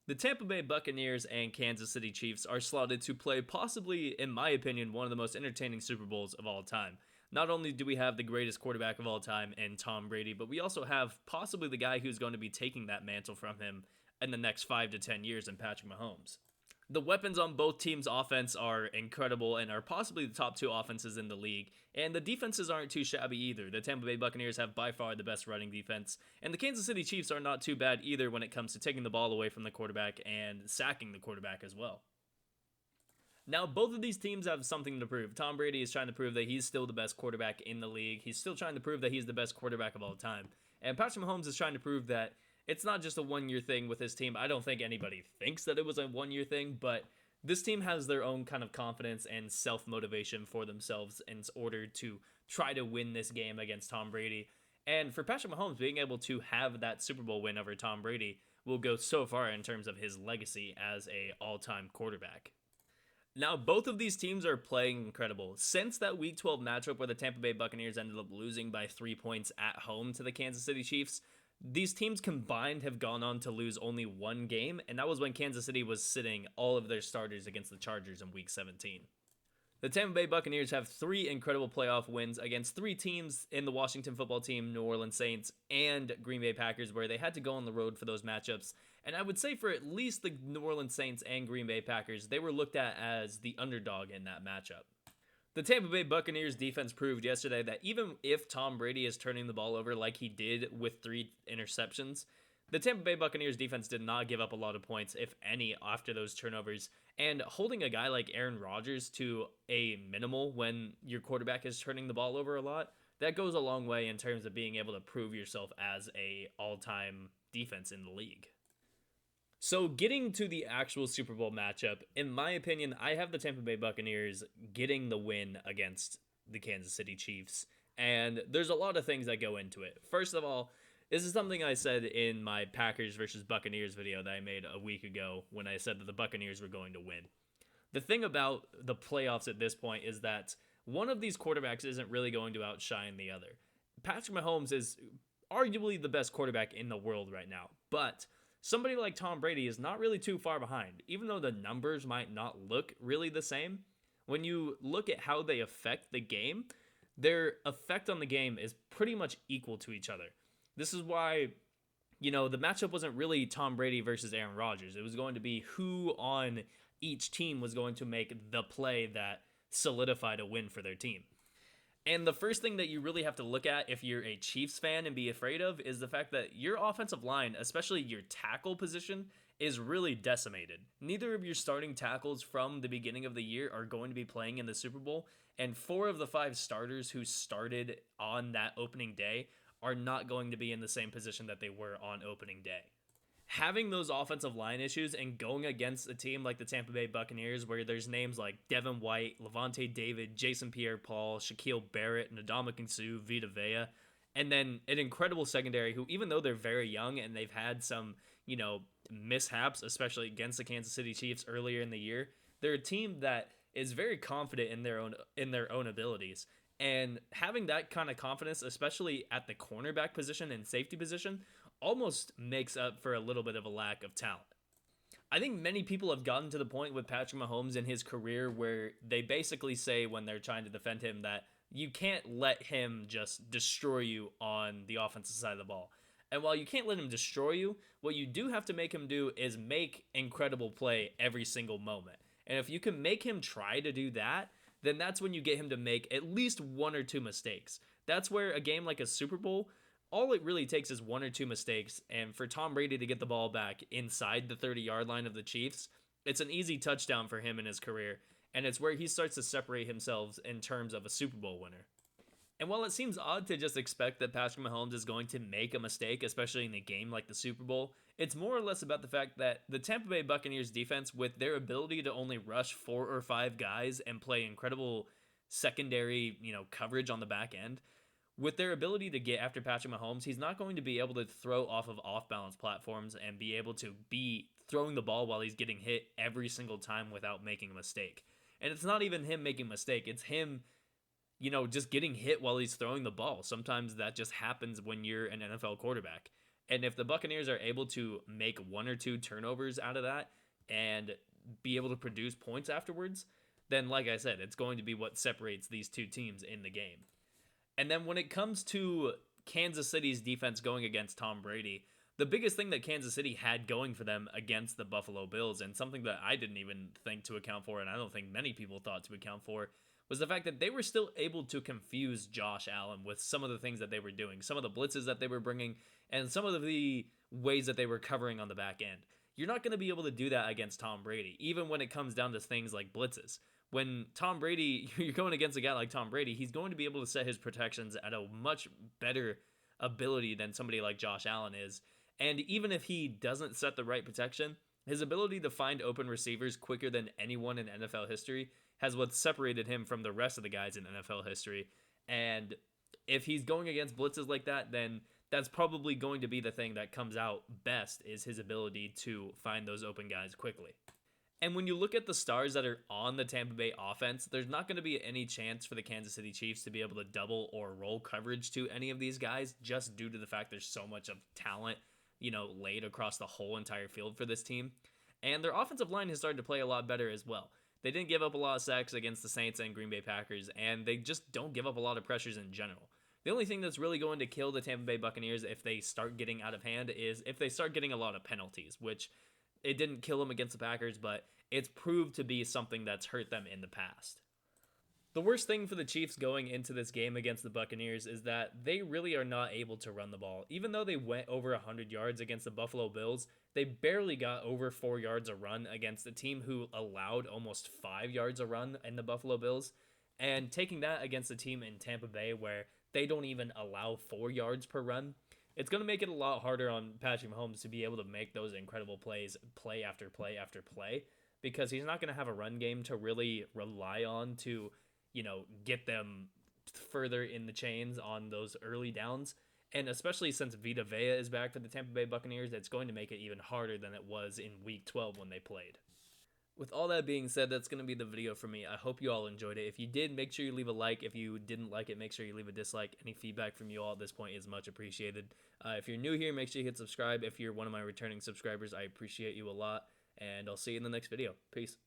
The Tampa Bay Buccaneers and Kansas City Chiefs are slotted to play possibly, in my opinion, one of the most entertaining Super Bowls of all time. Not only do we have the greatest quarterback of all time in Tom Brady, but we also have possibly the guy who's going to be taking that mantle from him in the next 5 to 10 years in Patrick Mahomes. The weapons on both teams' offense are incredible and are possibly the top two offenses in the league, and the defenses aren't too shabby either. The Tampa Bay Buccaneers have by far the best running defense, and the Kansas City Chiefs are not too bad either when it comes to taking the ball away from the quarterback and sacking the quarterback as well. Now, both of these teams have something to prove. Tom Brady is trying to prove that he's still the best quarterback in the league. He's still trying to prove that he's the best quarterback of all time. And Patrick Mahomes is trying to prove that it's not just a one-year thing with his team. I don't think anybody thinks that it was a one-year thing, but this team has their own kind of confidence and self-motivation for themselves in order to try to win this game against Tom Brady. And for Patrick Mahomes, being able to have that Super Bowl win over Tom Brady will go so far in terms of his legacy as a all-time quarterback. Now, both of these teams are playing incredible. Since that Week 12 matchup where the Tampa Bay Buccaneers ended up losing by 3 points at home to the Kansas City Chiefs, these teams combined have gone on to lose only one game, and that was when Kansas City was sitting all of their starters against the Chargers in Week 17. The Tampa Bay Buccaneers have 3 incredible playoff wins against 3 teams in the Washington football team, New Orleans Saints, and Green Bay Packers, where they had to go on the road for those matchups. And I would say for at least the New Orleans Saints and Green Bay Packers, they were looked at as the underdog in that matchup. The Tampa Bay Buccaneers defense proved yesterday that even if Tom Brady is turning the ball over like he did with 3 interceptions, the Tampa Bay Buccaneers defense did not give up a lot of points, if any, after those turnovers. And holding a guy like Aaron Rodgers to a minimal when your quarterback is turning the ball over a lot, that goes a long way in terms of being able to prove yourself as a all-time defense in the league. So getting to the actual Super Bowl matchup, in my opinion, I have the Tampa Bay Buccaneers getting the win against the Kansas City Chiefs. And there's a lot of things that go into it. First of all, this is something I said in my Packers versus Buccaneers video that I made a week ago when I said that the Buccaneers were going to win. The thing about the playoffs at this point is that one of these quarterbacks isn't really going to outshine the other. Patrick Mahomes is arguably the best quarterback in the world right now, but somebody like Tom Brady is not really too far behind. Even though the numbers might not look really the same, when you look at how they affect the game, their effect on the game is pretty much equal to each other. This is why, the matchup wasn't really Tom Brady versus Aaron Rodgers. It was going to be who on each team was going to make the play that solidified a win for their team. And the first thing that you really have to look at if you're a Chiefs fan and be afraid of is the fact that your offensive line, especially your tackle position, is really decimated. Neither of your starting tackles from the beginning of the year are going to be playing in the Super Bowl, and 4 of the 5 starters who started on that opening day are not going to be in the same position that they were on opening day. Having those offensive line issues and going against a team like the Tampa Bay Buccaneers, where there's names like Devin White, Levante David, Jason Pierre-Paul, Shaquille Barrett, Ndamukong Suh, Vita Vea, and then an incredible secondary who, even though they're very young and they've had some, mishaps, especially against the Kansas City Chiefs earlier in the year, they're a team that is very confident in their own abilities. And having that kind of confidence, especially at the cornerback position and safety position, almost makes up for a little bit of a lack of talent. I think many people have gotten to the point with Patrick Mahomes in his career where they basically say when they're trying to defend him that you can't let him just destroy you on the offensive side of the ball. And while you can't let him destroy you, what you do have to make him do is make incredible play every single moment. And if you can make him try to do that, then that's when you get him to make at least 1 or 2 mistakes. That's where a game like a Super Bowl, all it really takes is 1 or 2 mistakes, and for Tom Brady to get the ball back inside the 30-yard line of the Chiefs, it's an easy touchdown for him in his career, and it's where he starts to separate himself in terms of a Super Bowl winner. And while it seems odd to just expect that Patrick Mahomes is going to make a mistake, especially in a game like the Super Bowl, it's more or less about the fact that the Tampa Bay Buccaneers defense, with their ability to only rush 4 or 5 guys and play incredible secondary, coverage on the back end, with their ability to get after Patrick Mahomes, he's not going to be able to throw off of off-balance platforms and be able to be throwing the ball while he's getting hit every single time without making a mistake. And it's not even him making a mistake, it's him just getting hit while he's throwing the ball. Sometimes that just happens when you're an NFL quarterback. And if the Buccaneers are able to make one or two turnovers out of that and be able to produce points afterwards, then like I said, it's going to be what separates these two teams in the game. And then when it comes to Kansas City's defense going against Tom Brady, the biggest thing that Kansas City had going for them against the Buffalo Bills, and something that I didn't even think to account for, and I don't think many people thought to account for, was the fact that they were still able to confuse Josh Allen with some of the things that they were doing, some of the blitzes that they were bringing, and some of the ways that they were covering on the back end. You're not going to be able to do that against Tom Brady, even when it comes down to things like blitzes. When Tom Brady, you're going against a guy like Tom Brady, he's going to be able to set his protections at a much better ability than somebody like Josh Allen is. And even if he doesn't set the right protection, his ability to find open receivers quicker than anyone in NFL history has what separated him from the rest of the guys in NFL history. And if he's going against blitzes like that, then that's probably going to be the thing that comes out best, is his ability to find those open guys quickly. And when you look at the stars that are on the Tampa Bay offense, there's not going to be any chance for the Kansas City Chiefs to be able to double or roll coverage to any of these guys, just due to the fact there's so much of talent, laid across the whole entire field for this team. And their offensive line has started to play a lot better as well. They didn't give up a lot of sacks against the Saints and Green Bay Packers, and they just don't give up a lot of pressures in general. The only thing that's really going to kill the Tampa Bay Buccaneers if they start getting out of hand is if they start getting a lot of penalties, which it didn't kill them against the Packers, but it's proved to be something that's hurt them in the past. The worst thing for the Chiefs going into this game against the Buccaneers is that they really are not able to run the ball. Even though they went over 100 yards against the Buffalo Bills, they barely got over 4 yards a run against a team who allowed almost 5 yards a run in the Buffalo Bills. And taking that against a team in Tampa Bay where they don't even allow 4 yards per run, it's going to make it a lot harder on Patrick Mahomes to be able to make those incredible plays, play after play after play, because he's not going to have a run game to really rely on to get them further in the chains on those early downs. And especially since Vita Vea is back for the Tampa Bay Buccaneers, it's going to make it even harder than it was in Week 12 when they played. With all that being said, that's going to be the video for me. I hope you all enjoyed it. If you did, make sure you leave a like. If you didn't like it, make sure you leave a dislike. Any feedback from you all at this point is much appreciated. If you're new here, make sure you hit subscribe. If you're one of my returning subscribers, I appreciate you a lot. And I'll see you in the next video. Peace.